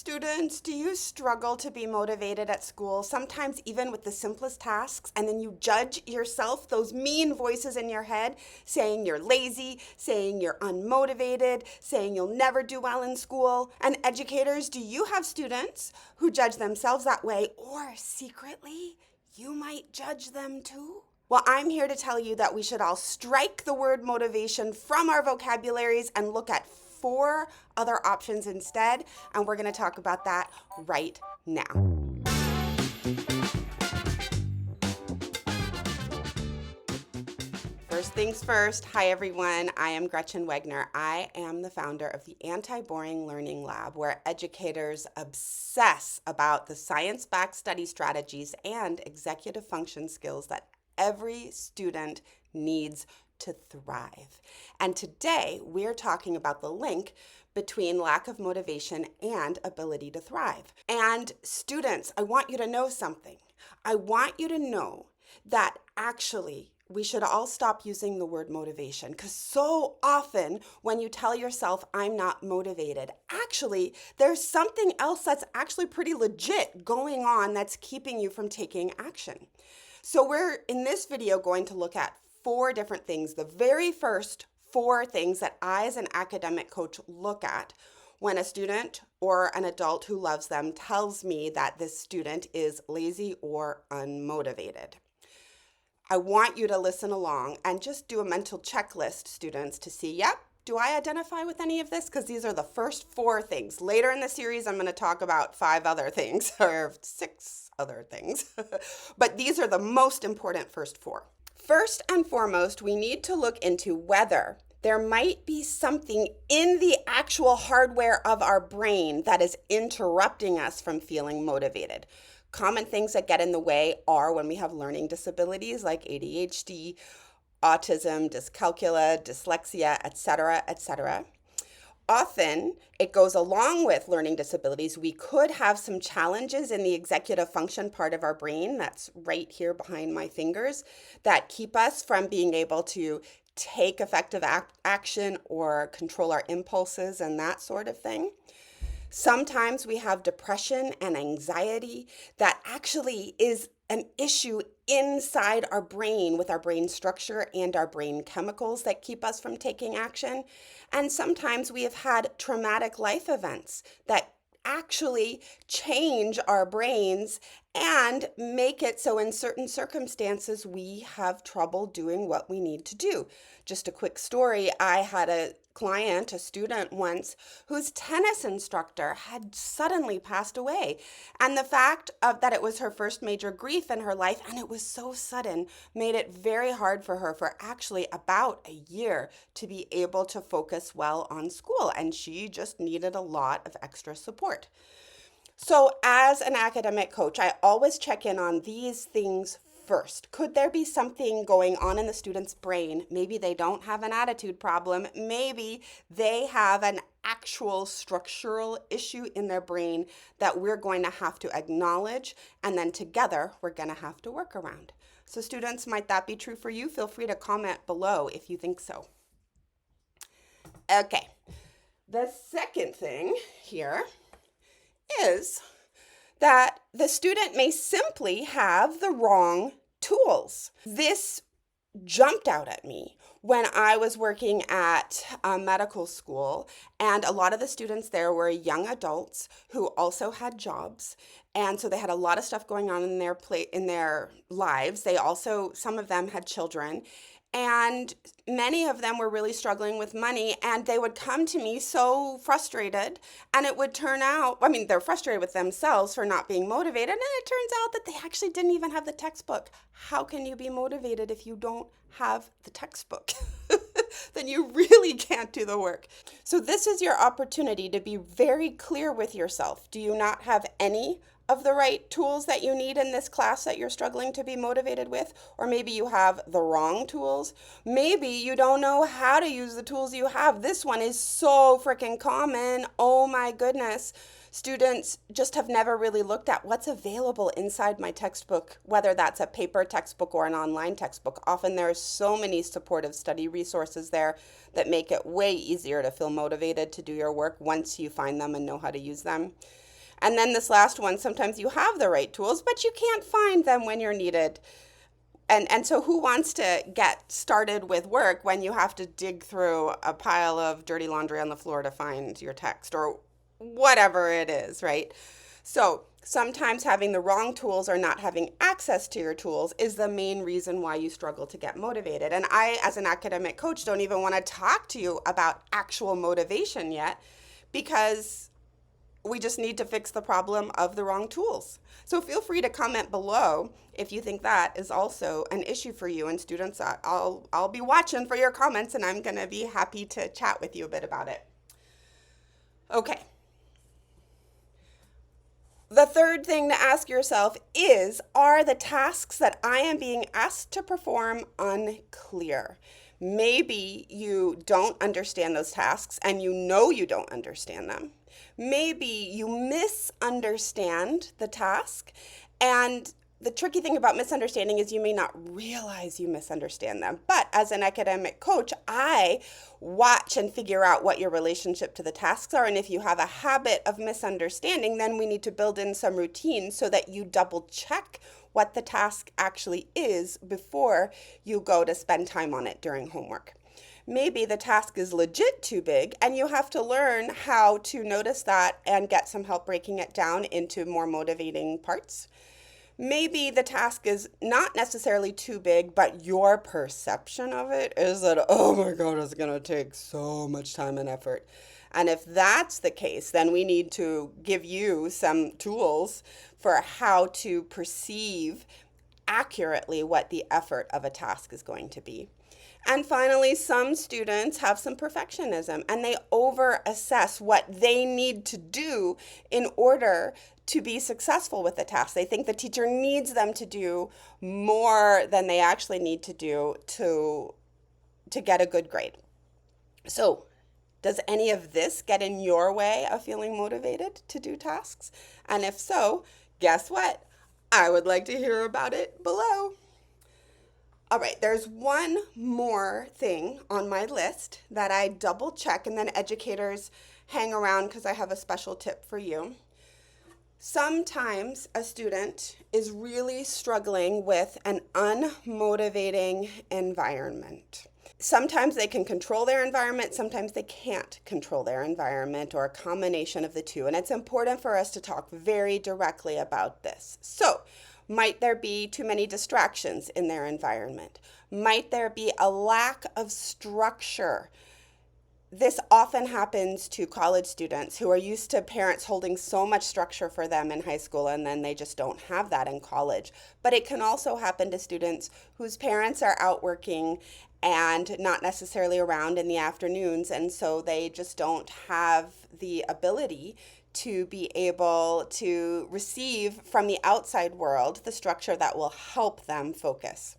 Students, do you struggle to be motivated at school, sometimes even with the simplest tasks, and then you judge yourself, those mean voices in your head saying you're lazy, saying you're unmotivated, saying you'll never do well in school? And educators, do you have students who judge themselves that way, or secretly, you might judge them too? Well, I'm here to tell you that we should all strike the word motivation from our vocabularies and look at four other options instead, and we're going to talk about that right now. First things first, hi everyone, I am Gretchen Wegner. I am the founder of the Anti-Boring Learning Lab, where educators obsess about the science-backed study strategies and executive function skills that every student needs to thrive. And today we're talking about the link between lack of motivation and ability to thrive. And students, I want you to know something. I want you to know that actually we should all stop using the word motivation, because so often when you tell yourself, I'm not motivated, actually, there's something else that's actually pretty legit going on that's keeping you from taking action. So we're in this video going to look at four different things. The very first four things that I as an academic coach look at when a student or an adult who loves them tells me that this student is lazy or unmotivated. I want you to listen along and just do a mental checklist, students, to see, yep, do I identify with any of this? Because these are the first four things. Later in the series, I'm going to talk about 5 other things, or 6 other things. But these are the most important first 4. First and foremost, we need to look into whether there might be something in the actual hardware of our brain that is interrupting us from feeling motivated. Common things that get in the way are when we have learning disabilities like ADHD, autism, dyscalculia, dyslexia, etc., etc. Often, it goes along with learning disabilities. We could have some challenges in the executive function part of our brain, that's right here behind my fingers, that keep us from being able to take effective action or control our impulses and that sort of thing. Sometimes we have depression and anxiety that actually is an issue inside our brain with our brain structure and our brain chemicals that keep us from taking action. And sometimes we have had traumatic life events that actually change our brains and make it so in certain circumstances we have trouble doing what we need to do. Just a quick story, I had a client, a student once, whose tennis instructor had suddenly passed away. And the fact of that it was her first major grief in her life, and it was so sudden, made it very hard for her for actually about a year to be able to focus well on school. And she just needed a lot of extra support. So as an academic coach, I always check in on these things first. Could there be something going on in the student's brain? Maybe they don't have an attitude problem. Maybe they have an actual structural issue in their brain that we're going to have to acknowledge, and then together we're going to have to work around. So students, might that be true for you? Feel free to comment below if you think so. Okay, the second thing here is that the student may simply have the wrong tools. This jumped out at me when I was working at a medical school, and a lot of the students there were young adults who also had jobs, and so they had a lot of stuff going on in their lives. They also, some of them had children, and many of them were really struggling with money, and they would come to me so frustrated, and it would turn out, I mean, they're frustrated with themselves for not being motivated, and it turns out that they actually didn't even have the textbook. How can you be motivated if you don't have the textbook? Then you really can't do the work. So this is your opportunity to be very clear with yourself. Do you not have any of the right tools that you need in this class that you're struggling to be motivated with? Or maybe you have the wrong tools. Maybe you don't know how to use the tools you have. This one is so freaking common. Oh my goodness. Students just have never really looked at what's available inside my textbook, whether that's a paper textbook or an online textbook. Often there are so many supportive study resources there that make it way easier to feel motivated to do your work once you find them and know how to use them. And then this last one, sometimes you have the right tools, but you can't find them when you're needed. And so who wants to get started with work when you have to dig through a pile of dirty laundry on the floor to find your text or whatever it is, right? So sometimes having the wrong tools or not having access to your tools is the main reason why you struggle to get motivated. And I, as an academic coach, don't even want to talk to you about actual motivation yet, because we just need to fix the problem of the wrong tools. So feel free to comment below if you think that is also an issue for you. And students, I'll be watching for your comments, and I'm going to be happy to chat with you a bit about it. Okay. The third thing to ask yourself is, are the tasks that I am being asked to perform unclear? Maybe you don't understand those tasks and you know you don't understand them. Maybe you misunderstand the task, and the tricky thing about misunderstanding is you may not realize you misunderstand them. But as an academic coach, I watch and figure out what your relationship to the tasks are. And if you have a habit of misunderstanding, then we need to build in some routines so that you double check what the task actually is before you go to spend time on it during homework. Maybe the task is legit too big and you have to learn how to notice that and get some help breaking it down into more motivating parts. Maybe the task is not necessarily too big, but your perception of it is that, oh my God, it's going to take so much time and effort. And if that's the case, then we need to give you some tools for how to perceive accurately what the effort of a task is going to be. And finally, some students have some perfectionism and they over-assess what they need to do in order to be successful with the task. They think the teacher needs them to do more than they actually need to do to get a good grade. So, does any of this get in your way of feeling motivated to do tasks? And if so, guess what? I would like to hear about it below. All right, there's one more thing on my list that I double check, and then educators hang around because I have a special tip for you. Sometimes a student is really struggling with an unmotivating environment. Sometimes they can control their environment, sometimes they can't control their environment, or a combination of the two. And it's important for us to talk very directly about this. So, might there be too many distractions in their environment? Might there be a lack of structure? This often happens to college students who are used to parents holding so much structure for them in high school, and then they just don't have that in college. But it can also happen to students whose parents are out working and not necessarily around in the afternoons, and so they just don't have the ability to be able to receive from the outside world the structure that will help them focus.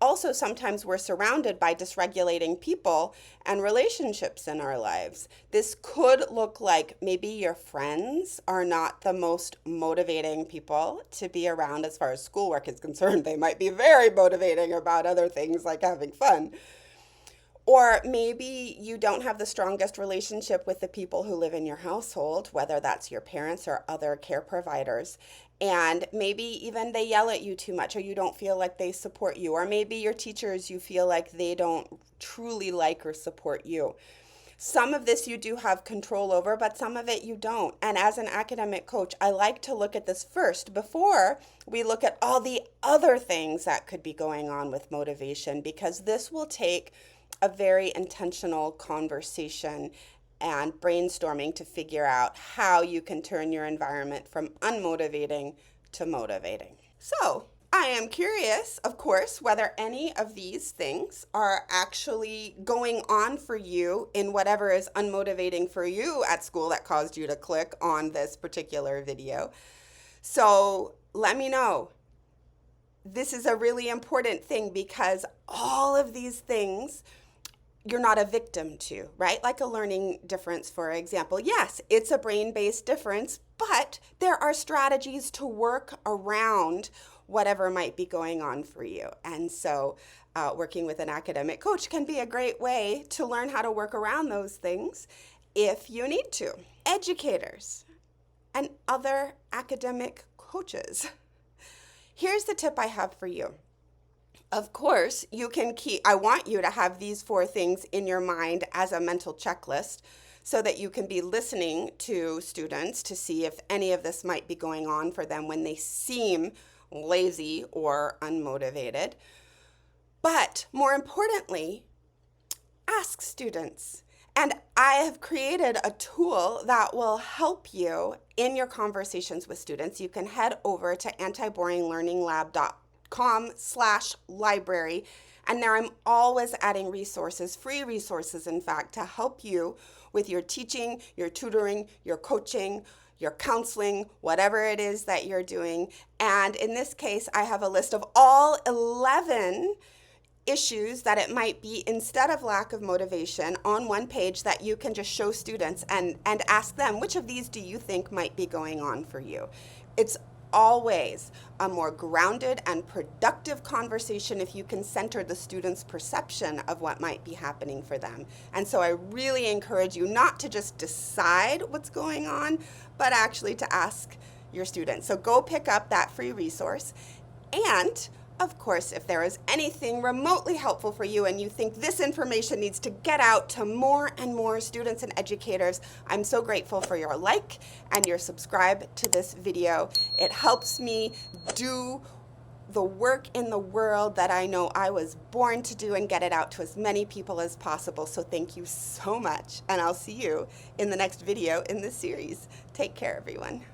Also, sometimes we're surrounded by dysregulating people and relationships in our lives. This could look like maybe your friends are not the most motivating people to be around as far as schoolwork is concerned. They might be very motivating about other things like having fun. Or maybe you don't have the strongest relationship with the people who live in your household, whether that's your parents or other care providers. And maybe even they yell at you too much, or you don't feel like they support you. Or maybe your teachers, you feel like they don't truly like or support you. Some of this you do have control over, but some of it you don't. And as an academic coach, I like to look at this first before we look at all the other things that could be going on with motivation, because this will take a very intentional conversation and brainstorming to figure out how you can turn your environment from unmotivating to motivating. So, I am curious, of course, whether any of these things are actually going on for you in whatever is unmotivating for you at school that caused you to click on this particular video. So, let me know. This is a really important thing because all of these things you're not a victim to, right? Like a learning difference, for example. Yes, it's a brain-based difference, but there are strategies to work around whatever might be going on for you. And so working with an academic coach can be a great way to learn how to work around those things if you need to. Educators, and other academic coaches. Here's the tip I have for you. Of course, I want you to have these 4 things in your mind as a mental checklist so that you can be listening to students to see if any of this might be going on for them when they seem lazy or unmotivated. But more importantly, ask students. And I have created a tool that will help you in your conversations with students. You can head over to antiboringlearninglab.com/library. And there I'm always adding resources, free resources, in fact, to help you with your teaching, your tutoring, your coaching, your counseling, whatever it is that you're doing. And in this case, I have a list of all 11 issues that it might be instead of lack of motivation on one page that you can just show students and ask them, which of these do you think might be going on for you? It's always a more grounded and productive conversation if you can center the student's perception of what might be happening for them. And so I really encourage you not to just decide what's going on, but actually to ask your students. So go pick up that free resource. And of course, if there is anything remotely helpful for you and you think this information needs to get out to more and more students and educators, I'm so grateful for your like and your subscribe to this video. It helps me do the work in the world that I know I was born to do and get it out to as many people as possible. So thank you so much, and I'll see you in the next video in this series. Take care, everyone.